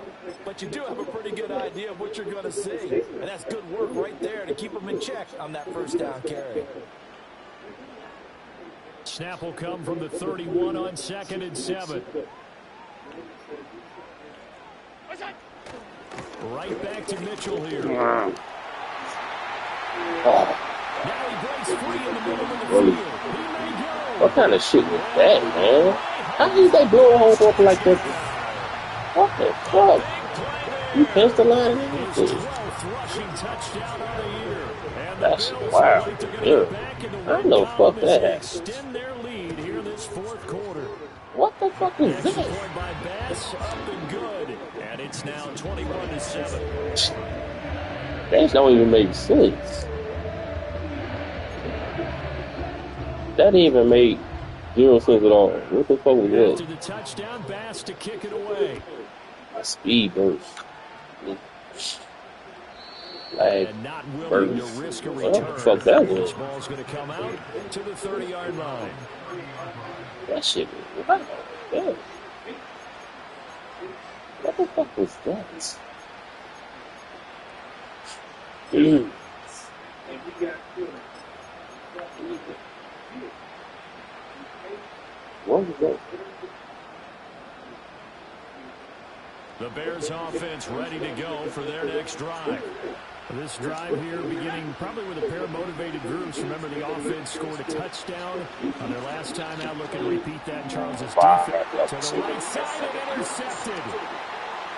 but you do have a pretty good idea of what you're going to see. And that's good work right there to keep them in check on that first down carry. Snap will come from the 31 on 2nd and 7. Right back to Mitchell here. Now he breaks free in the middle of the field. He may go. What kind of shit was that, man? How did they blow a hole up like that? What the fuck? You pinched the line and everything. That's wild. Yeah. I know fuck that happened. Extend their lead here in this fourth quarter. What the fuck is Extra that? point by Bass, up and good. And it's now 21-7. That don't even make sense. That didn't even make zero sense at all. What the fuck was that? After the touchdown, Bass to kick it away. A speed burst. Like, And not willing to risk a return. Fuck that This was. ball's going to come out to the 30-yard line. That shit was wow. Yeah. What the fuck was that? What was that? The Bears offense ready to go for their next drive. This drive here beginning probably with a pair of motivated groups. Remember, the offense scored a touchdown on their last time out. Looking to repeat that in Charles' defense. To the right side and intercepted.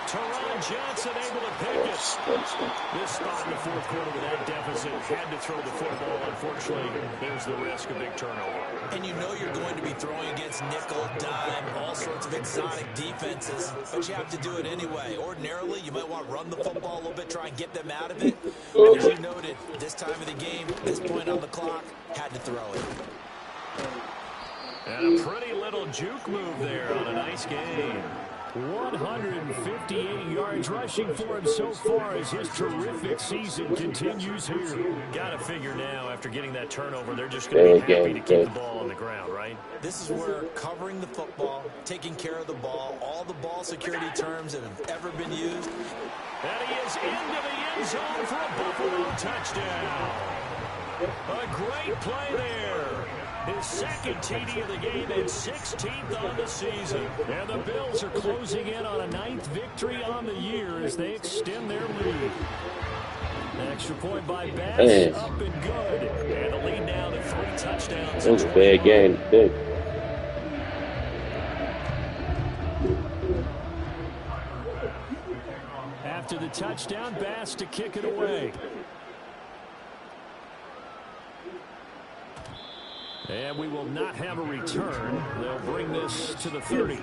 Teron Johnson able to pick it. This spot in the fourth quarter with that deficit. Had to throw the football. Unfortunately, there's the risk of big turnover. And you know you're going to be throwing against nickel, dime, all sorts of exotic defenses, but you have to do it anyway. Ordinarily, you might want to run the football a little bit, try and get them out of it. But as you noted, this time of the game, this point on the clock, had to throw it. And a pretty little juke move there on a nice game. 158 yards rushing for him so far as his terrific season continues here. Got to figure now, after getting that turnover, they're just going to be happy to keep the ball on the ground, right? This is where covering the football, taking care of the ball, all the ball security terms that have ever been used. And he is into the end zone for a Buffalo touchdown. A great play there. His second TD of the game and 16th on the season. And the Bills are closing in on a 9th victory on the year as they extend their lead. An extra point by Bass, up and good. And the lead now to 3 touchdowns. That was a bad game. Big. After the touchdown, Bass to kick it away. And we will not have a return. They'll bring this to the 30.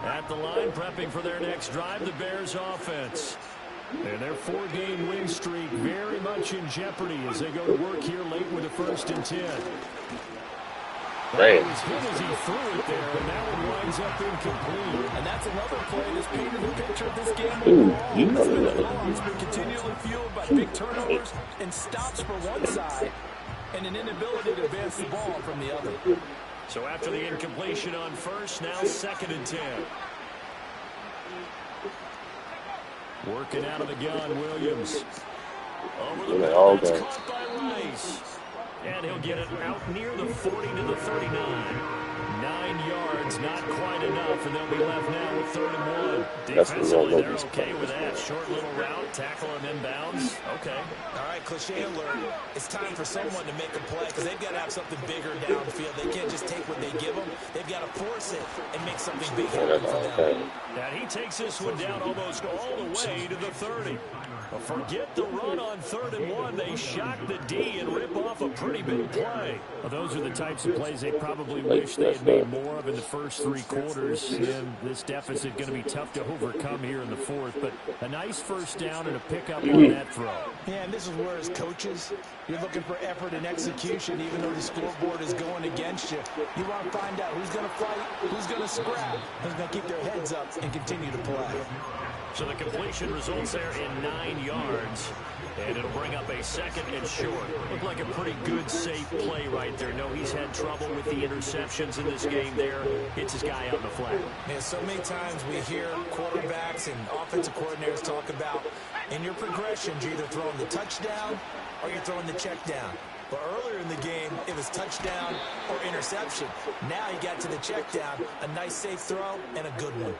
At the line, prepping for their next drive, the Bears offense. And their 4-game win streak very much in jeopardy as they go to work here late with a 1st and 10. Right. As good as he threw it there, and that one winds up incomplete. And that's another play that's painted the picture of this game Ooh, It's been continually fueled by big turnovers and stops for one side and an inability to advance the ball from the other. So after the incompletion on 1st, now 2nd and 10. Working out of the gun, Williams. Over the middle, that's caught by Rice. And he'll get it out near the 40 to the 39. 9 yards, not quite enough, and they'll be left now with 3rd and 1. Defensively, they're okay with that. Short little route, tackle and inbounds. Okay. All right, cliche alert. It's time for someone to make a play because they've got to have something bigger downfield. They can't just take what they give them. They've got to force it and make something big happen for them. And he takes this one down almost all the way to the 30. Forget the run on 3rd and 1. They shock the D and rip off a pretty big play. Well, those are the types of plays they probably wish they had made more of in the first 3 quarters. And this deficit going to be tough to overcome here in the 4th. But a nice 1st down and a pickup on that throw. Yeah, and this is where as coaches, you're looking for effort and execution, even though the scoreboard is going against you. You want to find out who's going to fight, who's going to scrap, who's going to keep their heads up and continue to play. So the completion results there in 9 yards. And it'll bring up a 2nd and short. Looked like a pretty good, safe play right there. No, he's had trouble with the interceptions in this game there. Hits his guy out in the flat. Man, so many times we hear quarterbacks and offensive coordinators talk about in your progressions, you're either throwing the touchdown or you're throwing the check down. But earlier in the game, it was touchdown or interception. Now he got to the check down, a nice safe throw and a good one.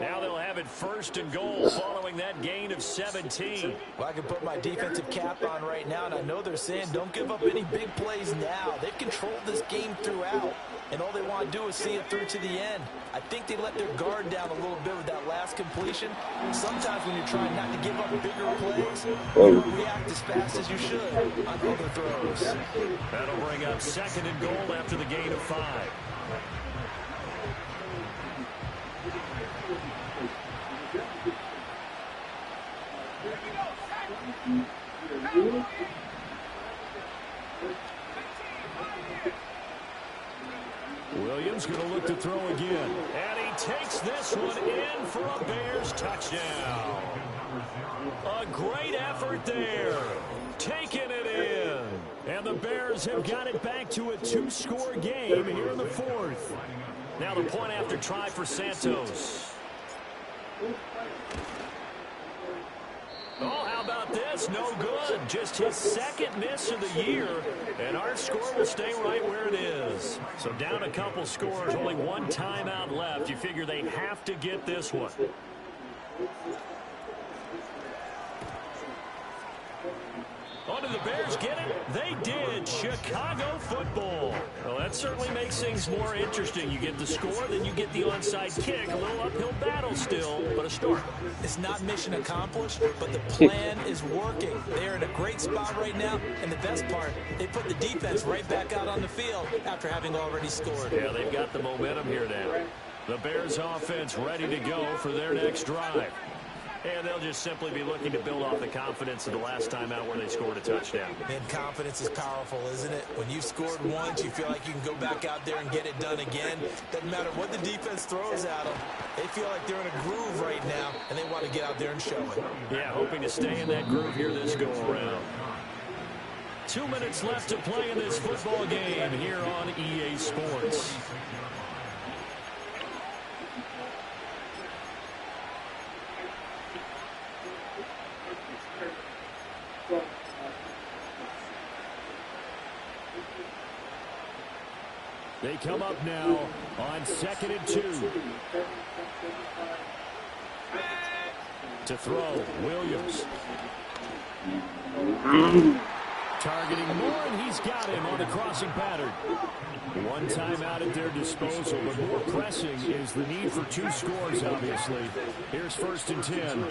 Now they'll have it 1st and goal following that gain of 17. Well, I can put my defensive cap on right now, and I know they're saying don't give up any big plays now. They've controlled this game throughout, and all they want to do is see it through to the end. I think they let their guard down a little bit with that last completion. Sometimes when you're trying not to give up bigger plays, you don't react as fast as you should on other throws. That'll bring up 2nd and goal after the gain of 5. Williams going to look to throw again. And he takes this one in for a Bears touchdown. A great effort there. Taking it in. And the Bears have got it back to a 2-score game here in the 4th. Now the point after try for Santos. about this? No good. Just his second miss of the year, and our score will stay right where it is. So down a couple scores, only one timeout left. You figure they have to get this one. Oh, did the Bears get it? They did. Chicago football. Well, that certainly makes things more interesting. You get the score, then you get the onside kick. A little uphill battle still, but a start. It's not mission accomplished, but the plan is working. They're in a great spot right now, and the best part, they put the defense right back out on the field after having already scored. Yeah, they've got the momentum here now. The Bears offense ready to go for their next drive. And they'll just simply be looking to build off the confidence of the last time out where they scored a touchdown. And confidence is powerful, isn't it? When you've scored once, you feel like you can go back out there and get it done again. Doesn't matter what the defense throws at them. They feel like they're in a groove right now, and they want to get out there and show it. Yeah, hoping to stay in that groove here this go-around. 2 minutes left to play in this football game here on EA Sports. They come up now on 2nd and 2. To throw, Williams. Targeting Moore, and he's got him on the crossing pattern. One timeout at their disposal, but more pressing is the need for 2 scores, obviously. Here's 1st and 10.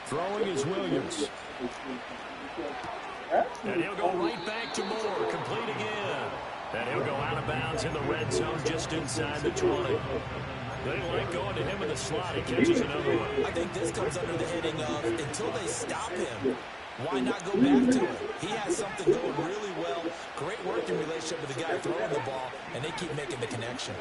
Throwing is Williams. And he'll go right back to Moore, complete again. And he'll go out of bounds in the red zone just inside the 20. They like going to him in the slot. He catches another one. I think this comes under the heading of until they stop him, why not go back to him? He has something going really well. Great working relationship with the guy throwing the ball, and they keep making the connection.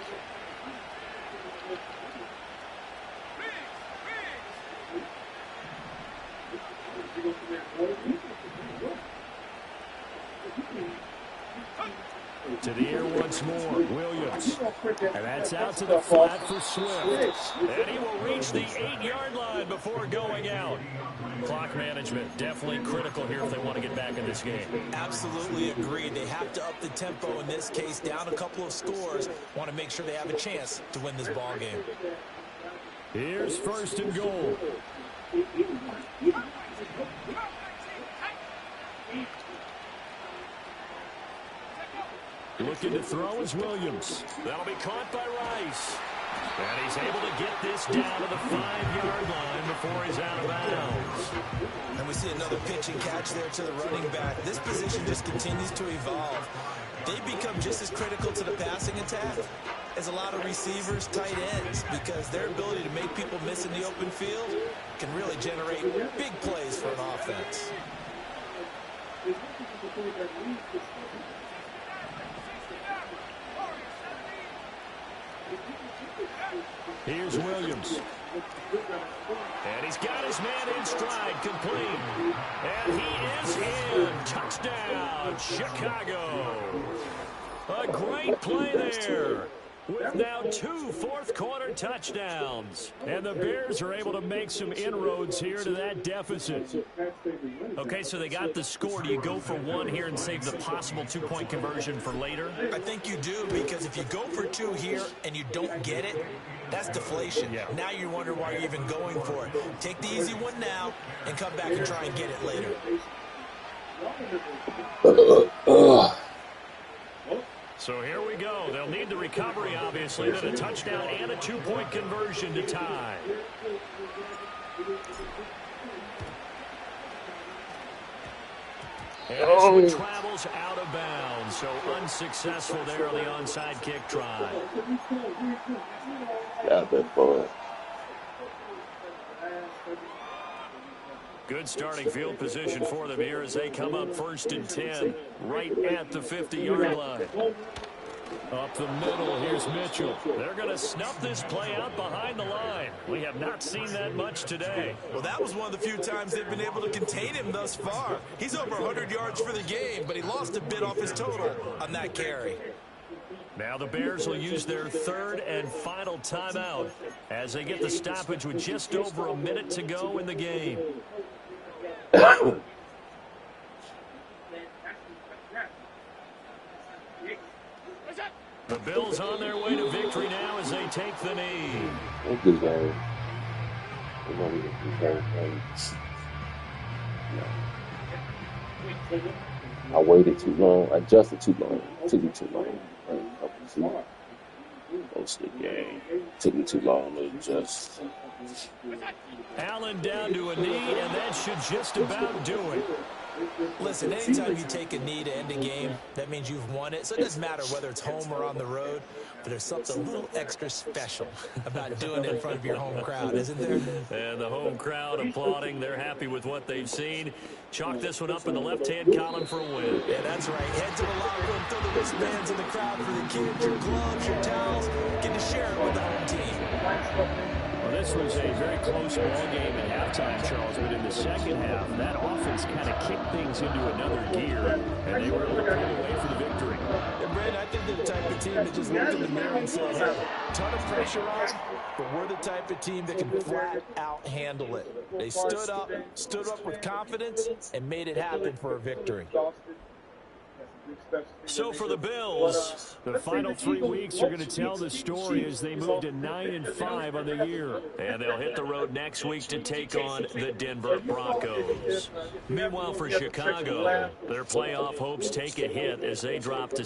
To the air once more, Williams. And that's out to the flat for Swift. And he will reach the 8-yard line before going out. Clock management definitely critical here if they want to get back in this game. Absolutely agreed. They have to up the tempo in this case, down a couple of scores. Want to make sure they have a chance to win this ball game. Here's 1st and goal. Looking to throw is Williams. That'll be caught by Rice. And he's able to get this down to the 5-yard line before he's out of bounds. And we see another pitch and catch there to the running back. This position just continues to evolve. They become just as critical to the passing attack as a lot of receivers, tight ends, because their ability to make people miss in the open field can really generate big plays for an offense. Here's Williams. And he's got his man in stride, complete. And he is in. Touchdown, Chicago. A great play there. With now 2 fourth-quarter touchdowns. And the Bears are able to make some inroads here to that deficit. Okay, so they got the score. Do you go for 1 here and save the possible 2-point conversion for later? I think you do, because if you go for 2 here and you don't get it, that's deflation. Yeah. Now you wonder why you're even going for it. Take the easy one now and come back and try and get it later. So here we go. They'll need the recovery, obviously, then a touchdown and a 2-point conversion to tie. And this one travels out of bounds, so unsuccessful there on the onside kick try. Got that fun. Good starting field position for them here as they come up 1st and 10, right at the 50-yard line. Up the middle, here's Mitchell. They're going to snuff this play out behind the line. We have not seen that much today. Well, that was one of the few times they've been able to contain him thus far. He's over 100 yards for the game, but he lost a bit off his total on that carry. Now the Bears will use their third and final timeout as they get the stoppage with just over a minute to go in the game. The Bills on their way to victory now as they take the knee. Good game. I waited too long. I adjusted too long. Took me too long. Most of the game. Took me too long to adjust. Allen down to a knee, and that should just about do it. Listen, anytime you take a knee to end a game, that means you've won it. So it doesn't matter whether it's home or on the road, but there's something a little extra special about doing it in front of your home crowd, isn't there? And the home crowd applauding. They're happy with what they've seen. Chalk this one up in the left-hand column for a win. Yeah, that's right. Head to the locker room, throw the wristbands in the crowd for the kids, your gloves, your towels. Get to share it with the home team. Well, this was a very close ball game at halftime, Charles, but in the second half, that offense kind of kicked things into another gear, and they were able to pull away for the victory. And Brandon, I think they're the type of team that just looked in the mirror and said, hey, ton of pressure on, but we're the type of team that can flat out handle it. They stood up with confidence, and made it happen for a victory. So for the Bills, the final 3 weeks are going to tell the story as they move to 9-5 on the year. And they'll hit the road next week to take on the Denver Broncos. Meanwhile, for Chicago, their playoff hopes take a hit as they drop to